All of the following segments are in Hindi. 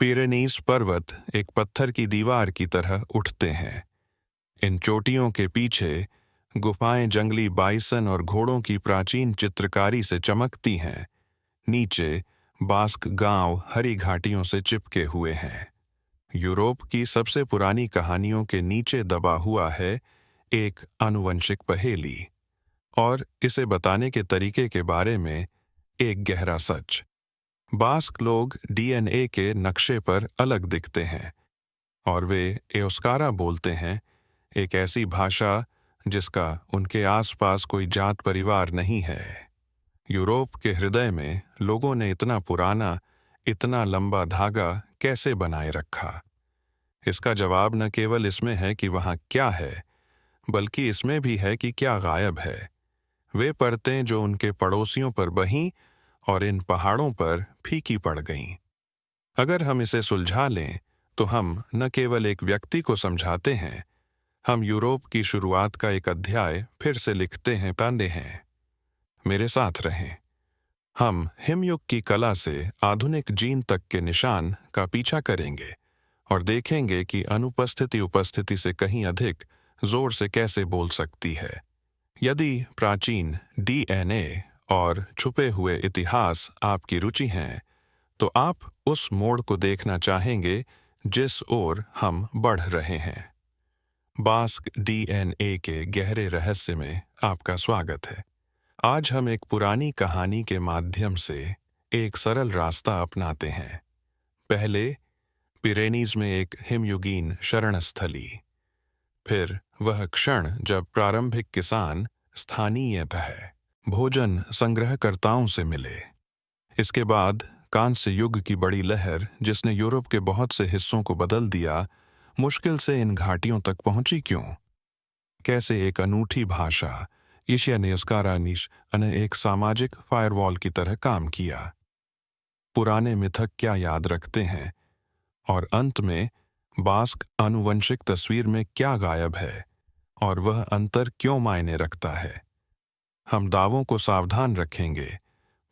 पिरेनीज पर्वत एक पत्थर की दीवार की तरह उठते हैं। इन चोटियों के पीछे गुफाएं जंगली बाइसन और घोड़ों की प्राचीन चित्रकारी से चमकती हैं। नीचे बास्क गांव हरी घाटियों से चिपके हुए हैं। यूरोप की सबसे पुरानी कहानियों के नीचे दबा हुआ है एक आनुवंशिक पहेली, और इसे बताने के तरीके के बारे में एक गहरा सच। बास्क लोग डीएनए के नक्शे पर अलग दिखते हैं, और वे एओस्कारा बोलते हैं, एक ऐसी भाषा जिसका उनके आसपास कोई जात परिवार नहीं है। यूरोप के हृदय में लोगों ने इतना पुराना, इतना लंबा धागा कैसे बनाए रखा? इसका जवाब न केवल इसमें है कि वहाँ क्या है, बल्कि इसमें भी है कि क्या गायब है। वे परतें जो उनके पड़ोसियों पर बहीं और इन पहाड़ों पर फीकी पड़ गईं। अगर हम इसे सुलझा लें तो हम न केवल एक व्यक्ति को समझाते हैं, हम यूरोप की शुरुआत का एक अध्याय फिर से लिखते हैं, पांडे हैं। मेरे साथ रहें। हम हिमयुग की कला से आधुनिक जीन तक के निशान का पीछा करेंगे और देखेंगे कि अनुपस्थिति उपस्थिति से कहीं अधिक जोर से कैसे बोल सकती है। यदि प्राचीन डीएनए और छुपे हुए इतिहास आपकी रुचि हैं, तो आप उस मोड़ को देखना चाहेंगे जिस ओर हम बढ़ रहे हैं। बास्क डीएनए के गहरे रहस्य में आपका स्वागत है। आज हम एक पुरानी कहानी के माध्यम से एक सरल रास्ता अपनाते हैं। पहले पिरेनीज में एक हिमयुगीन शरणस्थली, फिर वह क्षण जब प्रारंभिक किसान स्थानीय भोजन संग्रहकर्ताओं से मिले। इसके बाद कांस्य युग की बड़ी लहर जिसने यूरोप के बहुत से हिस्सों को बदल दिया, मुश्किल से इन घाटियों तक पहुंची क्यों? कैसे एक अनूठी भाषा ईशियानेस्कारानिश ने एक सामाजिक फायरवॉल की तरह काम किया? पुराने मिथक क्या याद रखते हैं? और अंत में बास्क आनुवंशिक तस्वीर में क्या गायब है और वह अंतर क्यों मायने रखता है? हम दावों को सावधान रखेंगे,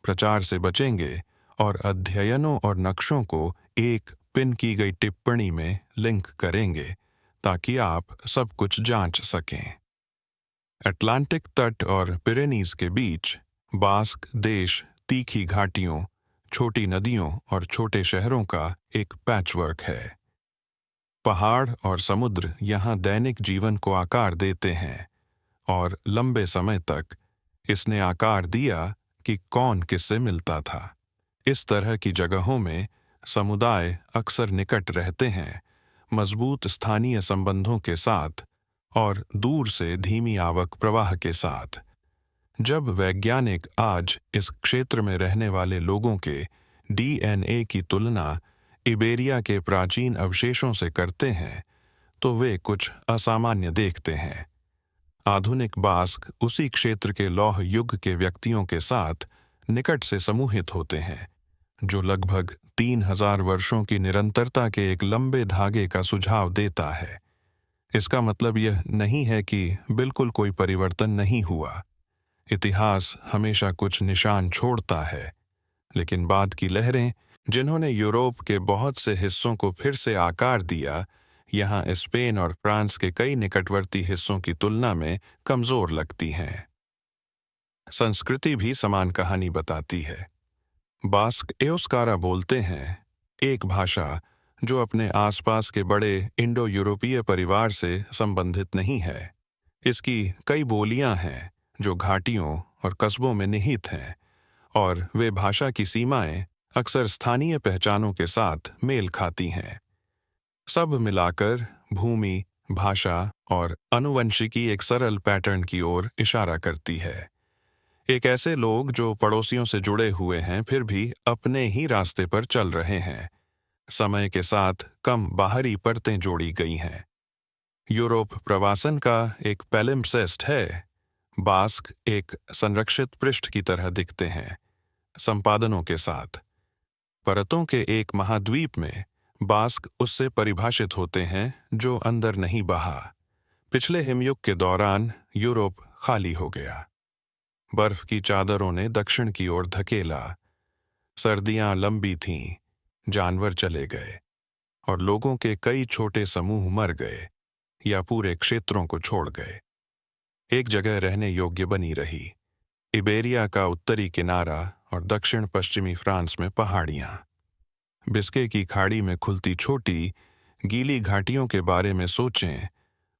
प्रचार से बचेंगे और अध्ययनों और नक्शों को एक पिन की गई टिप्पणी में लिंक करेंगे ताकि आप सब कुछ जांच सकें। अटलांटिक तट और पिरेनीज के बीच बास्क देश तीखी घाटियों, छोटी नदियों और छोटे शहरों का एक पैचवर्क है। पहाड़ और समुद्र यहाँ दैनिक जीवन को आकार देते हैं, और लंबे समय तक इसने आकार दिया कि कौन किससे मिलता था। इस तरह की जगहों में समुदाय अक्सर निकट रहते हैं, मजबूत स्थानीय संबंधों के साथ और दूर से धीमी आवक प्रवाह के साथ। जब वैज्ञानिक आज इस क्षेत्र में रहने वाले लोगों के डीएनए की तुलना इबेरिया के प्राचीन अवशेषों से करते हैं, तो वे कुछ असामान्य देखते हैं। आधुनिक बास्क उसी क्षेत्र के लौह युग के व्यक्तियों के साथ निकट से समूहित होते हैं, जो लगभग 3000 वर्षों की निरंतरता के एक लंबे धागे का सुझाव देता है। इसका मतलब यह नहीं है कि बिल्कुल कोई परिवर्तन नहीं हुआ। इतिहास हमेशा कुछ निशान छोड़ता है, लेकिन बाद की लहरें जिन्होंने यूरोप के बहुत से हिस्सों को फिर से आकार दिया, यहाँ स्पेन और फ्रांस के कई निकटवर्ती हिस्सों की तुलना में कमजोर लगती हैं। संस्कृति भी समान कहानी बताती है। बास्क एओस्कारा बोलते हैं, एक भाषा जो अपने आसपास के बड़े इंडो यूरोपीय परिवार से संबंधित नहीं है। इसकी कई बोलियां हैं जो घाटियों और कस्बों में निहित हैं, और वे भाषा की सीमाएं अक्सर स्थानीय पहचानों के साथ मेल खाती हैं। सब मिलाकर भूमि, भाषा और आनुवंशिकी एक सरल पैटर्न की ओर इशारा करती है। एक ऐसे लोग जो पड़ोसियों से जुड़े हुए हैं फिर भी अपने ही रास्ते पर चल रहे हैं। समय के साथ कम बाहरी परतें जोड़ी गई हैं। यूरोप प्रवासन का एक पैलिम्पसेस्ट है। बास्क एक संरक्षित पृष्ठ की तरह दिखते हैं, संपादनों के साथ। परतों के एक महाद्वीप में बास्क उससे परिभाषित होते हैं जो अंदर नहीं बहा। पिछले हिमयुग के दौरान यूरोप खाली हो गया। बर्फ की चादरों ने दक्षिण की ओर धकेला। सर्दियां लंबी थीं, जानवर चले गए और लोगों के कई छोटे समूह मर गए या पूरे क्षेत्रों को छोड़ गए। एक जगह रहने योग्य बनी रही, इबेरिया का उत्तरी किनारा और दक्षिण पश्चिमी फ्रांस में पहाड़ियां। बिस्के की खाड़ी में खुलती छोटी गीली घाटियों के बारे में सोचें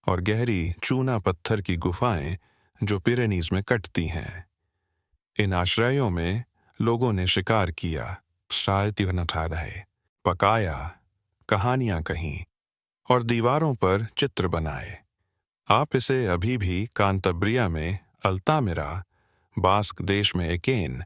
और गहरी चूना पत्थर की गुफाएं जो पिरेनीज में कटती हैं। इन आश्रयों में लोगों ने शिकार किया, रहे, पकाया, कहानियां कहीं और दीवारों पर चित्र बनाए। आप इसे अभी भी कांतब्रिया में अल्तामिरा, बास्क देश में एकेन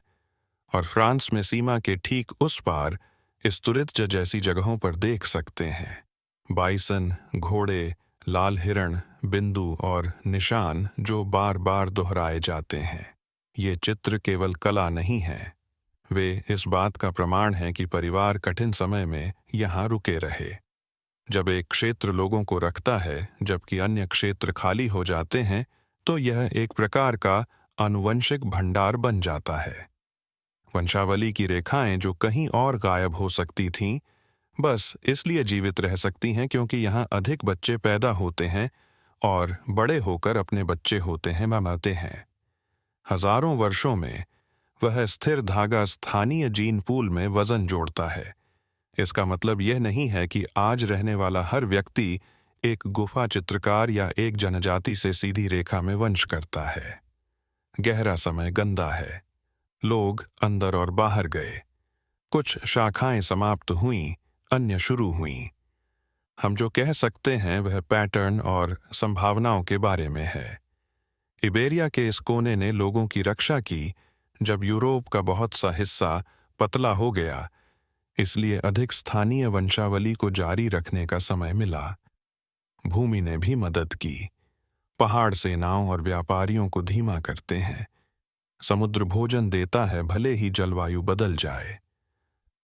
और फ्रांस में सीमा के ठीक उस पार इस्तुरित्ज जैसी जगहों पर देख सकते हैं। बाइसन, घोड़े, लाल हिरण, बिंदु और निशान जो बार बार दोहराए जाते हैं। ये चित्र केवल कला नहीं है, वे इस बात का प्रमाण हैं कि परिवार कठिन समय में यहाँ रुके रहे। जब एक क्षेत्र लोगों को रखता है जबकि अन्य क्षेत्र खाली हो जाते हैं, तो यह एक प्रकार का आनुवंशिक भंडार बन जाता है। वंशावली की रेखाएं जो कहीं और गायब हो सकती थीं, बस इसलिए जीवित रह सकती हैं क्योंकि यहाँ अधिक बच्चे पैदा होते हैं और बड़े होकर अपने बच्चे होते हैं, मनाते हैं। हजारों वर्षों में वह स्थिर धागा स्थानीय जीन पूल में वजन जोड़ता है। इसका मतलब यह नहीं है कि आज रहने वाला हर व्यक्ति एक गुफा चित्रकार या एक जनजाति से सीधी रेखा में वंश करता है। गहरा समय गंदा है, लोग अंदर और बाहर गए, कुछ शाखाएं समाप्त हुईं, अन्य शुरू हुईं। हम जो कह सकते हैं वह पैटर्न और संभावनाओं के बारे में है। इबेरिया के इस कोने ने लोगों की रक्षा की जब यूरोप का बहुत सा हिस्सा पतला हो गया, इसलिए अधिक स्थानीय वंशावली को जारी रखने का समय मिला। भूमि ने भी मदद की। पहाड़ सेनाओं और व्यापारियों को धीमा करते हैं। समुद्र भोजन देता है भले ही जलवायु बदल जाए।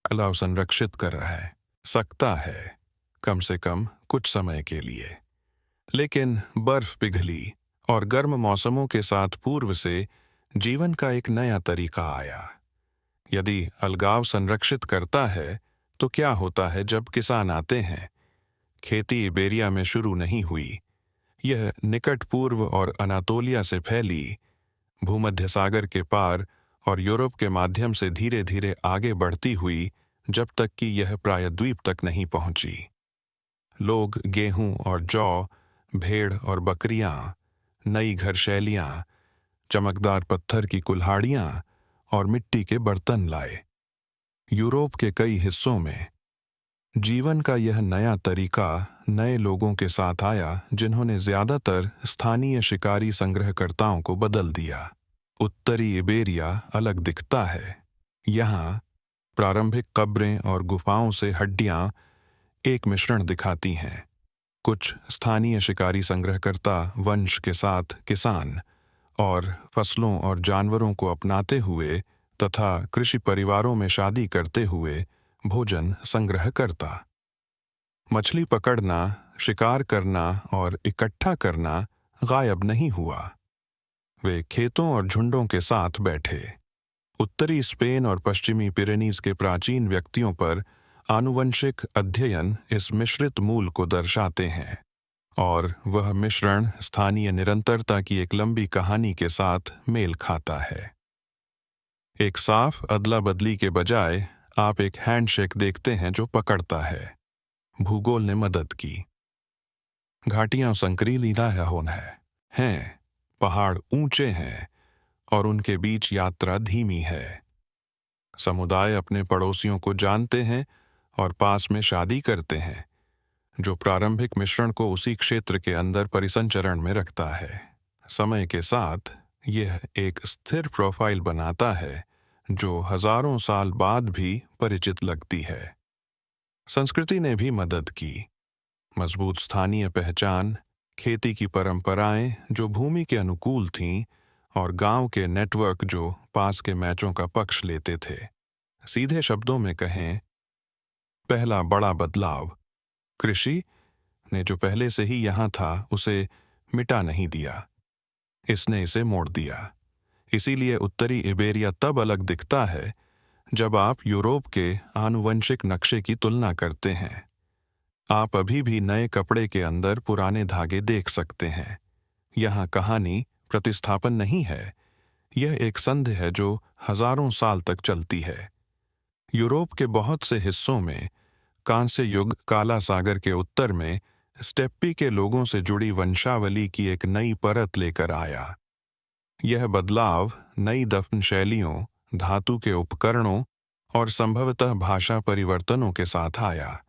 अलाव संरक्षित कर रहा है, सकता है, कम से कम कुछ समय के लिए। लेकिन बर्फ पिघली और गर्म मौसमों के साथ पूर्व से जीवन का एक नया तरीका आया। यदि अलगाव संरक्षित करता है तो क्या होता है जब किसान आते हैं? खेती इबेरिया में शुरू नहीं हुई, यह निकट पूर्व और अनातोलिया से फैली, भूमध्य सागर के पार और यूरोप के माध्यम से धीरे धीरे आगे बढ़ती हुई जब तक कि यह प्रायद्वीप तक नहीं पहुंची। लोग गेहूं और जौ, भेड़ और बकरियां, नई घर शैलियां, चमकदार पत्थर की कुल्हाड़ियां और मिट्टी के बर्तन लाए। यूरोप के कई हिस्सों में जीवन का यह नया तरीका नए लोगों के साथ आया जिन्होंने ज्यादातर स्थानीय शिकारी संग्रहकर्ताओं को बदल दिया। उत्तरी इबेरिया अलग दिखता है। यहाँ प्रारंभिक कब्रें और गुफाओं से हड्डियां एक मिश्रण दिखाती हैं। कुछ स्थानीय शिकारी संग्रहकर्ता वंश के साथ किसान और फसलों और जानवरों को अपनाते हुए तथा कृषि परिवारों में शादी करते हुए भोजन संग्रह करता। मछली पकड़ना, शिकार करना और इकट्ठा करना गायब नहीं हुआ। वे खेतों और झुंडों के साथ बैठे। उत्तरी स्पेन और पश्चिमी पिरेनीज के प्राचीन व्यक्तियों पर आनुवंशिक अध्ययन इस मिश्रित मूल को दर्शाते हैं और वह मिश्रण स्थानीय निरंतरता की एक लंबी कहानी के साथ मेल खाता है। एक साफ अदला बदली के बजाय आप एक हैंडशेक देखते हैं जो पकड़ता है। भूगोल ने मदद की। घाटियां संकरीली हैं, पहाड़ ऊंचे हैं और उनके बीच यात्रा धीमी है। समुदाय अपने पड़ोसियों को जानते हैं और पास में शादी करते हैं, जो प्रारंभिक मिश्रण को उसी क्षेत्र के अंदर परिसंचरण में रखता है। समय के साथ यह एक स्थिर प्रोफाइल बनाता है जो हजारों साल बाद भी परिचित लगती है। संस्कृति ने भी मदद की। मजबूत स्थानीय पहचान, खेती की परंपराएं जो भूमि के अनुकूल थीं और गांव के नेटवर्क जो पास के मैचों का पक्ष लेते थे। सीधे शब्दों में कहें, पहला बड़ा बदलाव कृषि ने जो पहले से ही यहाँ था उसे मिटा नहीं दिया, इसने इसे मोड़ दिया। इसीलिए उत्तरी इबेरिया तब अलग दिखता है जब आप यूरोप के आनुवंशिक नक्शे की तुलना करते हैं, आप अभी भी नए कपड़े के अंदर पुराने धागे देख सकते हैं। यहाँ कहानी प्रतिस्थापन नहीं है, यह एक संधि है जो हजारों साल तक चलती है। यूरोप के बहुत से हिस्सों में कांस्य युग काला सागर के उत्तर में स्टेप्पी के लोगों से जुड़ी वंशावली की एक नई परत लेकर आया। यह बदलाव नई दफन शैलियों, धातु के उपकरणों और संभवतः भाषा परिवर्तनों के साथ आया।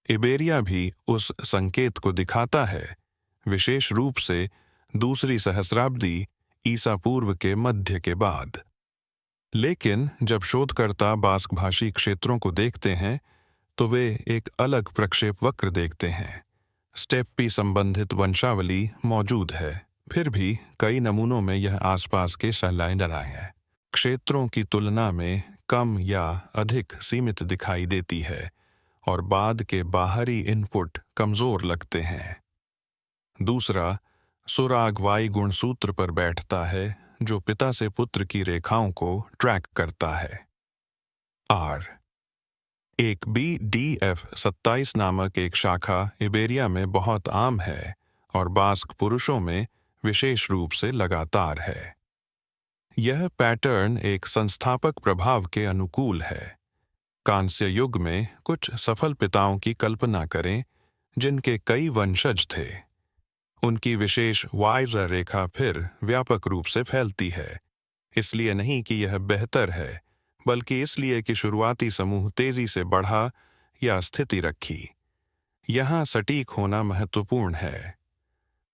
इबेरिया भी उस संकेत को दिखाता है, विशेष रूप से दूसरी सहस्राब्दी ईसा पूर्व के मध्य के बाद। लेकिन जब शोधकर्ता बास्क भाषी क्षेत्रों को देखते हैं तो वे एक अलग प्रक्षेप वक्र देखते हैं। स्टेप्पी संबंधित वंशावली मौजूद है, फिर भी कई नमूनों में यह आसपास के शैलाइनरा है। क्षेत्रों की तुलना में कम या अधिक सीमित दिखाई देती है और बाद के बाहरी इनपुट कमजोर लगते हैं। दूसरा, सुराग वाई गुणसूत्र पर बैठता है जो पिता से पुत्र की रेखाओं को ट्रैक करता है। आर एक BDF27 नामक एक शाखा इबेरिया में बहुत आम है और बास्क पुरुषों में विशेष रूप से लगातार है। यह पैटर्न एक संस्थापक प्रभाव के अनुकूल है। कांस्य युग में कुछ सफल पिताओं की कल्पना करें जिनके कई वंशज थे। उनकी विशेष वाय्र रेखा फिर व्यापक रूप से फैलती है, इसलिए नहीं कि यह बेहतर है, बल्कि इसलिए कि शुरुआती समूह तेजी से बढ़ा या स्थिति रखी। यहाँ सटीक होना महत्वपूर्ण है।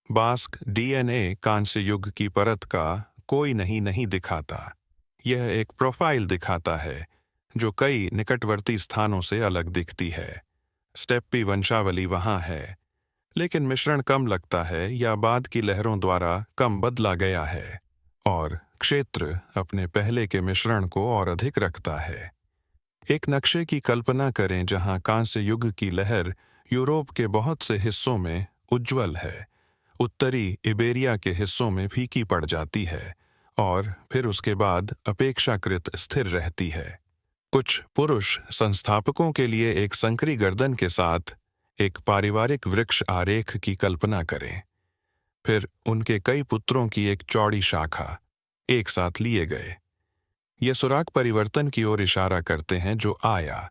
बास्क DNA कांस्य युग की परत का कोई नहीं दिखाता। यह एक प्रोफाइल दिखाता है जो कई निकटवर्ती स्थानों से अलग दिखती है। स्टेप्पी वंशावली वहाँ है, लेकिन मिश्रण कम लगता है या बाद की लहरों द्वारा कम बदला गया है, और क्षेत्र अपने पहले के मिश्रण को और अधिक रखता है। एक नक्शे की कल्पना करें जहां कांस्य युग की लहर यूरोप के बहुत से हिस्सों में उज्ज्वल है, उत्तरी इबेरिया के हिस्सों में फीकी पड़ जाती है और फिर उसके बाद अपेक्षाकृत स्थिर रहती है। कुछ पुरुष संस्थापकों के लिए एक संकरी गर्दन के साथ एक पारिवारिक वृक्ष आरेख की कल्पना करें। फिर उनके कई पुत्रों की एक चौड़ी शाखा एक साथ लिए गए। ये सुराग परिवर्तन की ओर इशारा करते हैं जो आया,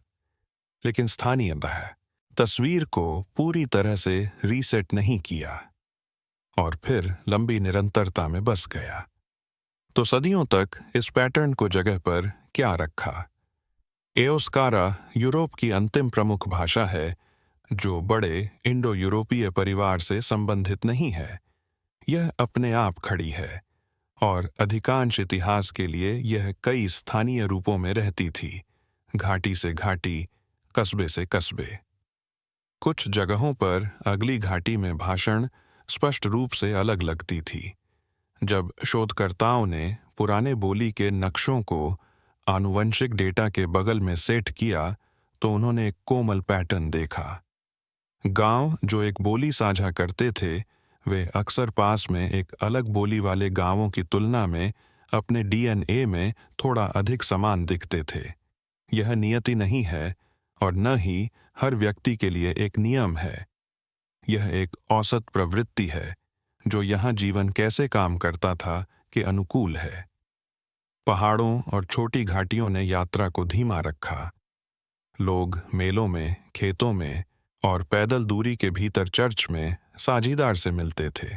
लेकिन स्थानीयतः तस्वीर को पूरी तरह से रीसेट नहीं किया और फिर लंबी निरंतरता में बस गया। तो सदियों तक इस पैटर्न को जगह पर क्या रखा? एओस्कारा यूरोप की अंतिम प्रमुख भाषा है जो बड़े इंडो यूरोपीय परिवार से संबंधित नहीं है। यह अपने आप खड़ी है और अधिकांश इतिहास के लिए यह कई स्थानीय रूपों में रहती थी, घाटी से घाटी, कस्बे से कस्बे। कुछ जगहों पर अगली घाटी में भाषण स्पष्ट रूप से अलग लगती थी। जब शोधकर्ताओं ने पुराने बोली के नक्शों को आनुवंशिक डेटा के बगल में सेट किया तो उन्होंने एक कोमल पैटर्न देखा। गांव जो एक बोली साझा करते थे, वे अक्सर पास में एक अलग बोली वाले गांवों की तुलना में अपने DNA में थोड़ा अधिक समान दिखते थे। यह नियति नहीं है और न ही हर व्यक्ति के लिए एक नियम है। यह एक औसत प्रवृत्ति है जो यहाँ जीवन कैसे काम करता था के अनुकूल है। पहाड़ों और छोटी घाटियों ने यात्रा को धीमा रखा। लोग मेलों में, खेतों में और पैदल दूरी के भीतर चर्च में साझीदार से मिलते थे।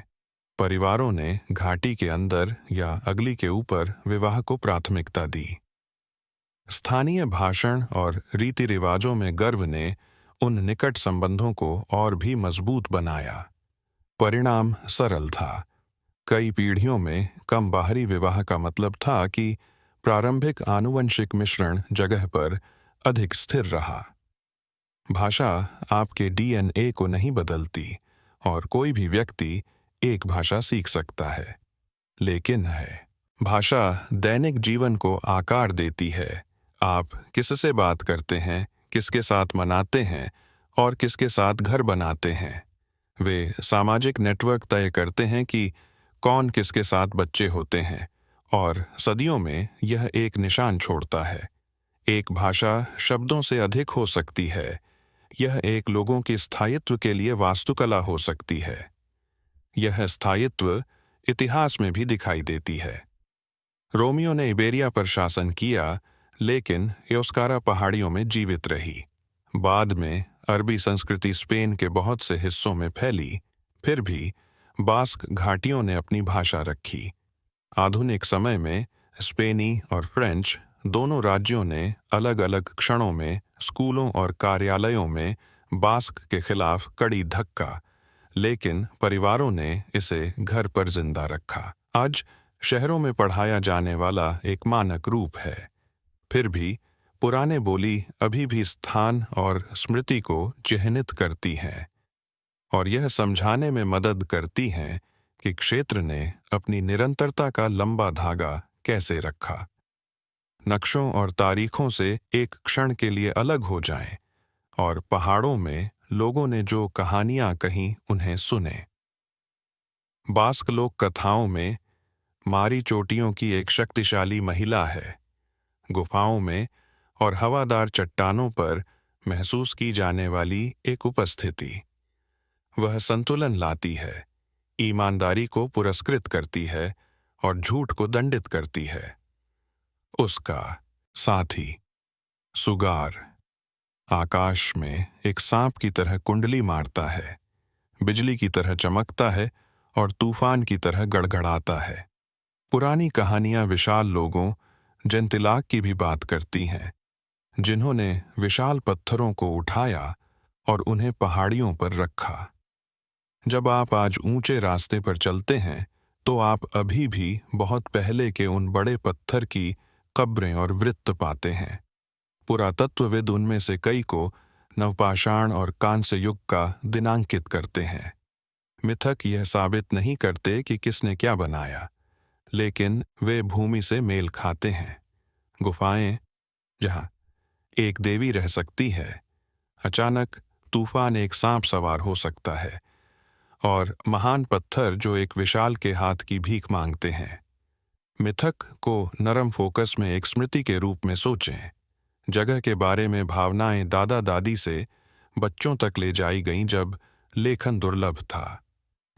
परिवारों ने घाटी के अंदर या अगली के ऊपर विवाह को प्राथमिकता दी। स्थानीय भाषण और रीति रिवाजों में गर्व ने उन निकट संबंधों को और भी मजबूत बनाया। परिणाम सरल था। कई पीढ़ियों में कम बाहरी विवाह का मतलब था कि प्रारंभिक आनुवंशिक मिश्रण जगह पर अधिक स्थिर रहा। भाषा आपके DNA को नहीं बदलती और कोई भी व्यक्ति एक भाषा सीख सकता है, लेकिन भाषा दैनिक जीवन को आकार देती है। आप किससे बात करते हैं, किसके साथ मनाते हैं और किसके साथ घर बनाते हैं। वे सामाजिक नेटवर्क तय करते हैं कि कौन किसके साथ बच्चे होते हैं और सदियों में यह एक निशान छोड़ता है। एक भाषा शब्दों से अधिक हो सकती है। यह एक लोगों के स्थायित्व के लिए वास्तुकला हो सकती है। यह स्थायित्व इतिहास में भी दिखाई देती है। रोमियो ने इबेरिया पर शासन किया, लेकिन एओस्कारा पहाड़ियों में जीवित रही। बाद में अरबी संस्कृति स्पेन के बहुत से हिस्सों में फैली, फिर भी बास्क घाटियों ने अपनी भाषा रखी। आधुनिक समय में स्पेनी और फ्रेंच दोनों राज्यों ने अलग अलग क्षणों में स्कूलों और कार्यालयों में बास्क के खिलाफ कड़ी धक्का, लेकिन परिवारों ने इसे घर पर जिंदा रखा। आज शहरों में पढ़ाया जाने वाला एक मानक रूप है, फिर भी पुराने बोली अभी भी स्थान और स्मृति को चिह्नित करती हैं और यह समझाने में मदद करती हैं कि क्षेत्र ने अपनी निरंतरता का लंबा धागा कैसे रखा। नक्शों और तारीखों से एक क्षण के लिए अलग हो जाएं और पहाड़ों में लोगों ने जो कहानियां कहीं उन्हें सुने। बास्क लोक कथाओं में मारी चोटियों की एक शक्तिशाली महिला है। गुफाओं में और हवादार चट्टानों पर महसूस की जाने वाली एक उपस्थिति। वह संतुलन लाती है, ईमानदारी को पुरस्कृत करती है और झूठ को दंडित करती है। उसका साथी सुगार आकाश में एक सांप की तरह कुंडली मारता है, बिजली की तरह चमकता है और तूफान की तरह गड़गड़ाता है। पुरानी कहानियां विशाल लोगों जेंतिलाक की भी बात करती हैं, जिन्होंने विशाल पत्थरों को उठाया और उन्हें पहाड़ियों पर रखा। जब आप आज ऊंचे रास्ते पर चलते हैं तो आप अभी भी बहुत पहले के उन बड़े पत्थर की कब्रें और वृत्त पाते हैं। पुरातत्वविद उनमें से कई को नवपाषाण और कांस्य युग का दिनांकित करते हैं। मिथक यह साबित नहीं करते कि किसने क्या बनाया, लेकिन वे भूमि से मेल खाते हैं। गुफाएं जहां एक देवी रह सकती है, अचानक तूफान एक सांप सवार हो सकता है, और महान पत्थर जो एक विशाल के हाथ की भीख मांगते हैं। मिथक को नरम फोकस में एक स्मृति के रूप में सोचें। जगह के बारे में भावनाएं दादा दादी से बच्चों तक ले जाई गईं जब लेखन दुर्लभ था।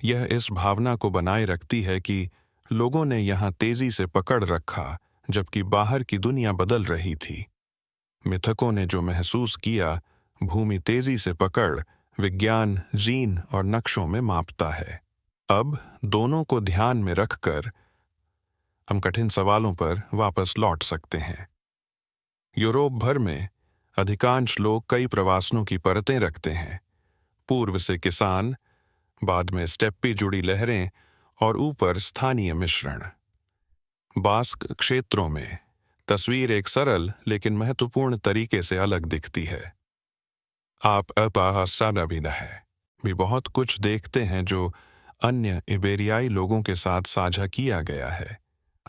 यह इस भावना को बनाए रखती है कि लोगों ने यहाँ तेजी से पकड़ रखा जबकि बाहर की दुनिया बदल रही थी। मिथकों ने जो महसूस किया, भूमि तेजी से पकड़ विज्ञान जीन और नक्शों में मापता है। अब दोनों को ध्यान में रखकर हम कठिन सवालों पर वापस लौट सकते हैं। यूरोप भर में अधिकांश लोग कई प्रवासनों की परतें रखते हैं। पूर्व से किसान, बाद में स्टेप्पी जुड़ी लहरें और ऊपर स्थानीय मिश्रण। बास्क क्षेत्रों में तस्वीर एक सरल लेकिन महत्वपूर्ण तरीके से अलग दिखती है। आप भी बहुत कुछ देखते हैं जो अन्य इबेरियाई लोगों के साथ साझा किया गया है।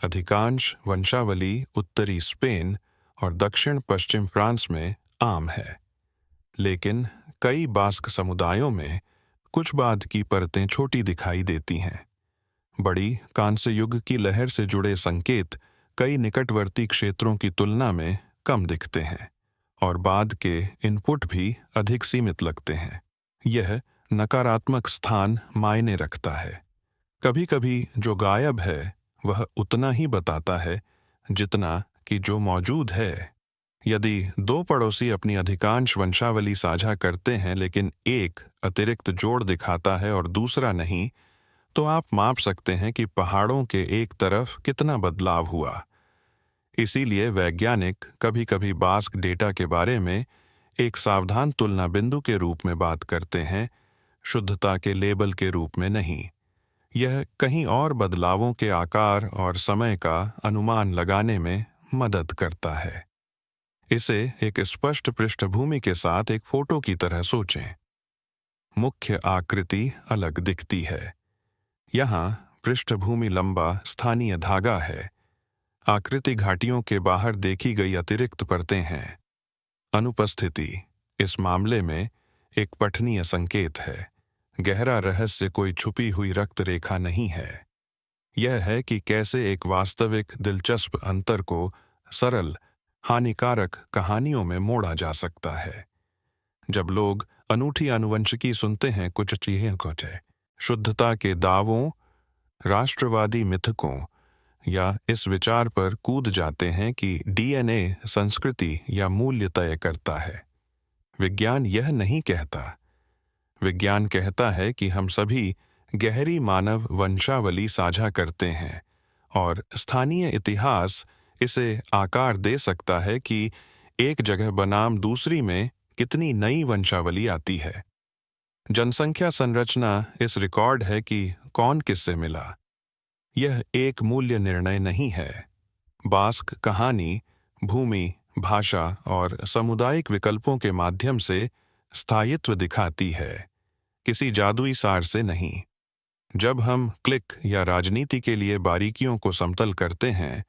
अधिकांश वंशावली उत्तरी स्पेन और दक्षिण पश्चिम फ्रांस में आम है, लेकिन कई बास्क समुदायों में कुछ बाद की परतें छोटी दिखाई देती हैं। बड़ी कांस्य युग की लहर से जुड़े संकेत कई निकटवर्ती क्षेत्रों की तुलना में कम दिखते हैं और बाद के इनपुट भी अधिक सीमित लगते हैं। यह नकारात्मक स्थान मायने रखता है। कभी-कभी जो गायब है वह उतना ही बताता है जितना कि जो मौजूद है। यदि दो पड़ोसी अपनी अधिकांश वंशावली साझा करते हैं लेकिन एक अतिरिक्त जोड़ दिखाता है और दूसरा नहीं, तो आप माप सकते हैं कि पहाड़ों के एक तरफ कितना बदलाव हुआ। इसीलिए वैज्ञानिक कभी-कभी बास्क डेटा के बारे में एक सावधान तुलना बिंदु के रूप में बात करते हैं, शुद्धता के लेबल के रूप में नहीं। यह कहीं और बदलावों के आकार और समय का अनुमान लगाने में मदद करता है। इसे एक स्पष्ट पृष्ठभूमि के साथ एक फोटो की तरह सोचें। मुख्य आकृति अलग दिखती है। यहाँ पृष्ठभूमि लंबा स्थानीय धागा है। आकृति घाटियों के बाहर देखी गई अतिरिक्त परतें हैं। अनुपस्थिति इस मामले में एक पठनीय संकेत है। गहरा रहस्य कोई छुपी हुई रक्त रेखा नहीं है। यह है कि कैसे एक वास्तविक दिलचस्प अंतर को सरल हानिकारक कहानियों में मोड़ा जा सकता है। जब लोग अनूठी आनुवंशिकी सुनते हैं, कुछ चीजें कुछ है शुद्धता के दावों, राष्ट्रवादी मिथकों या इस विचार पर कूद जाते हैं कि डीएनए संस्कृति या मूल्य तय करता है। विज्ञान यह नहीं कहता। विज्ञान कहता है कि हम सभी गहरी मानव वंशावली साझा करते हैं और स्थानीय इतिहास इसे आकार दे सकता है कि एक जगह बनाम दूसरी में कितनी नई वंशावली आती है। जनसंख्या संरचना इस रिकॉर्ड है कि कौन किससे मिला। यह एक मूल्य निर्णय नहीं है। बास्क कहानी भूमि, भाषा और सामुदायिक विकल्पों के माध्यम से स्थायित्व दिखाती है, किसी जादुई सार से नहीं। जब हम क्लिक या राजनीति के लिए बारीकियों को समतल करते हैं,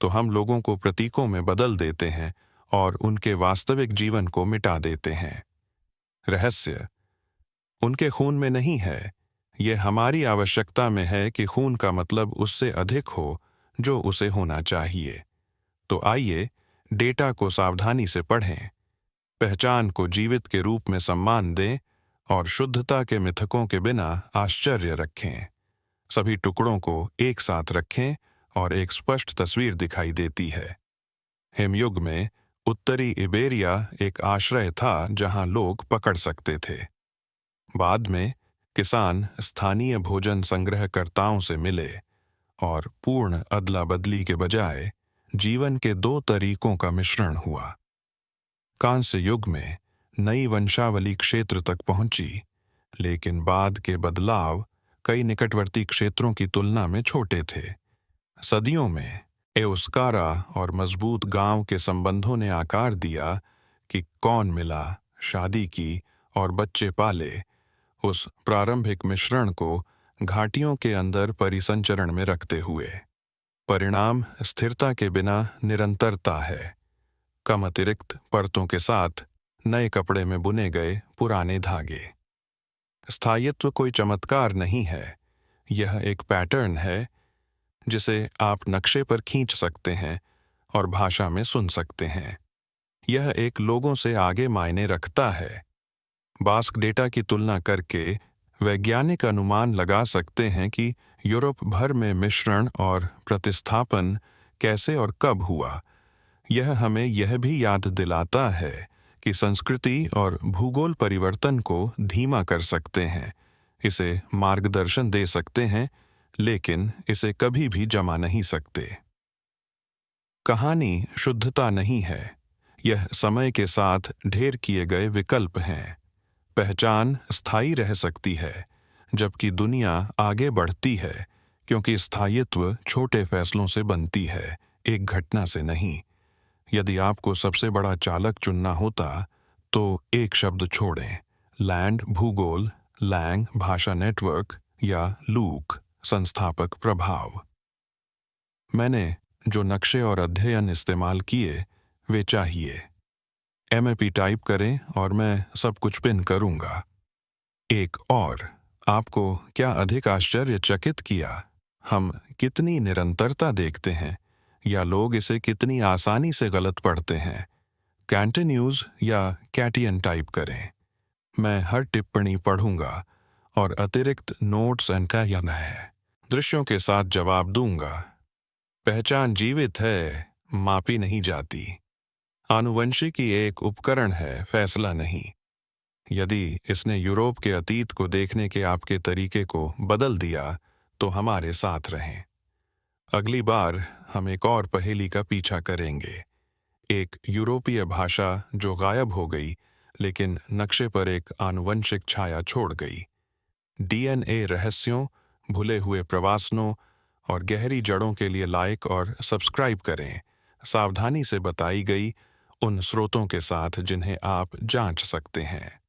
तो हम लोगों को प्रतीकों में बदल देते हैं और उनके वास्तविक जीवन को मिटा देते हैं। रहस्य उनके खून में नहीं है, यह हमारी आवश्यकता में है कि खून का मतलब उससे अधिक हो जो उसे होना चाहिए। तो आइए डेटा को सावधानी से पढ़ें, पहचान को जीवित के रूप में सम्मान दें और शुद्धता के मिथकों के बिना आश्चर्य रखें। सभी टुकड़ों को एक साथ रखें और एक स्पष्ट तस्वीर दिखाई देती है। हिमयुग में उत्तरी इबेरिया एक आश्रय था जहां लोग पकड़ सकते थे। बाद में किसान स्थानीय भोजन संग्रहकर्ताओं से मिले और पूर्ण अदला बदली के बजाय जीवन के दो तरीकों का मिश्रण हुआ। कांस्य युग में नई वंशावली क्षेत्र तक पहुंची, लेकिन बाद के बदलाव कई निकटवर्ती क्षेत्रों की तुलना में छोटे थे। सदियों में एओस्कारा और मजबूत गांव के संबंधों ने आकार दिया कि कौन मिला, शादी की और बच्चे पाले। उस प्रारंभिक मिश्रण को घाटियों के अंदर परिसंचरण में रखते हुए। परिणाम स्थिरता के बिना निरंतरता है। कम अतिरिक्त परतों के साथ नए कपड़े में बुने गए पुराने धागे। स्थायित्व कोई चमत्कार नहीं है, यह एक पैटर्न है जिसे आप नक्शे पर खींच सकते हैं और भाषा में सुन सकते हैं। यह एक लोगों से आगे मायने रखता है। बास्क डेटा की तुलना करके वैज्ञानिक अनुमान लगा सकते हैं कि यूरोप भर में मिश्रण और प्रतिस्थापन कैसे और कब हुआ। यह हमें यह भी याद दिलाता है कि संस्कृति और भूगोल परिवर्तन को धीमा कर सकते हैं, इसे मार्गदर्शन दे सकते हैं, लेकिन इसे कभी भी जमा नहीं सकते। कहानी शुद्धता नहीं है, यह समय के साथ ढेर किए गए विकल्प हैं। पहचान स्थायी रह सकती है, जबकि दुनिया आगे बढ़ती है, क्योंकि स्थायित्व छोटे फैसलों से बनती है, एक घटना से नहीं। यदि आपको सबसे बड़ा चालक चुनना होता, तो एक शब्द छोड़ें, लैंड भूगोल, लैंग भाषा नेटवर्क या लूक संस्थापक प्रभाव। मैंने जो नक्शे और अध्ययन इस्तेमाल किए वे चाहिए। एमएपी टाइप करें और मैं सब कुछ पिन करूंगा। एक और, आपको क्या अधिक आश्चर्यचकित किया? हम कितनी निरंतरता देखते हैं, या लोग इसे कितनी आसानी से गलत पढ़ते हैं। कैंटिन्यूज या कैटियन टाइप करें। मैं हर टिप्पणी पढ़ूंगा और अतिरिक्त नोट्स एंड कैयन है दृश्यों के साथ जवाब दूंगा। पहचान जीवित है, मापी नहीं जाती। आनुवंशिकी एक उपकरण है, फैसला नहीं। यदि इसने यूरोप के अतीत को देखने के आपके तरीके को बदल दिया, तो हमारे साथ रहें। अगली बार हम एक और पहेली का पीछा करेंगे, एक यूरोपीय भाषा जो गायब हो गई लेकिन नक्शे पर एक आनुवंशिक छाया छोड़ गई। डीएनए रहस्यों, भुले हुए प्रवासनों और गहरी जड़ों के लिए लाइक और सब्सक्राइब करें, सावधानी से बताई गई उन स्रोतों के साथ जिन्हें आप जांच सकते हैं।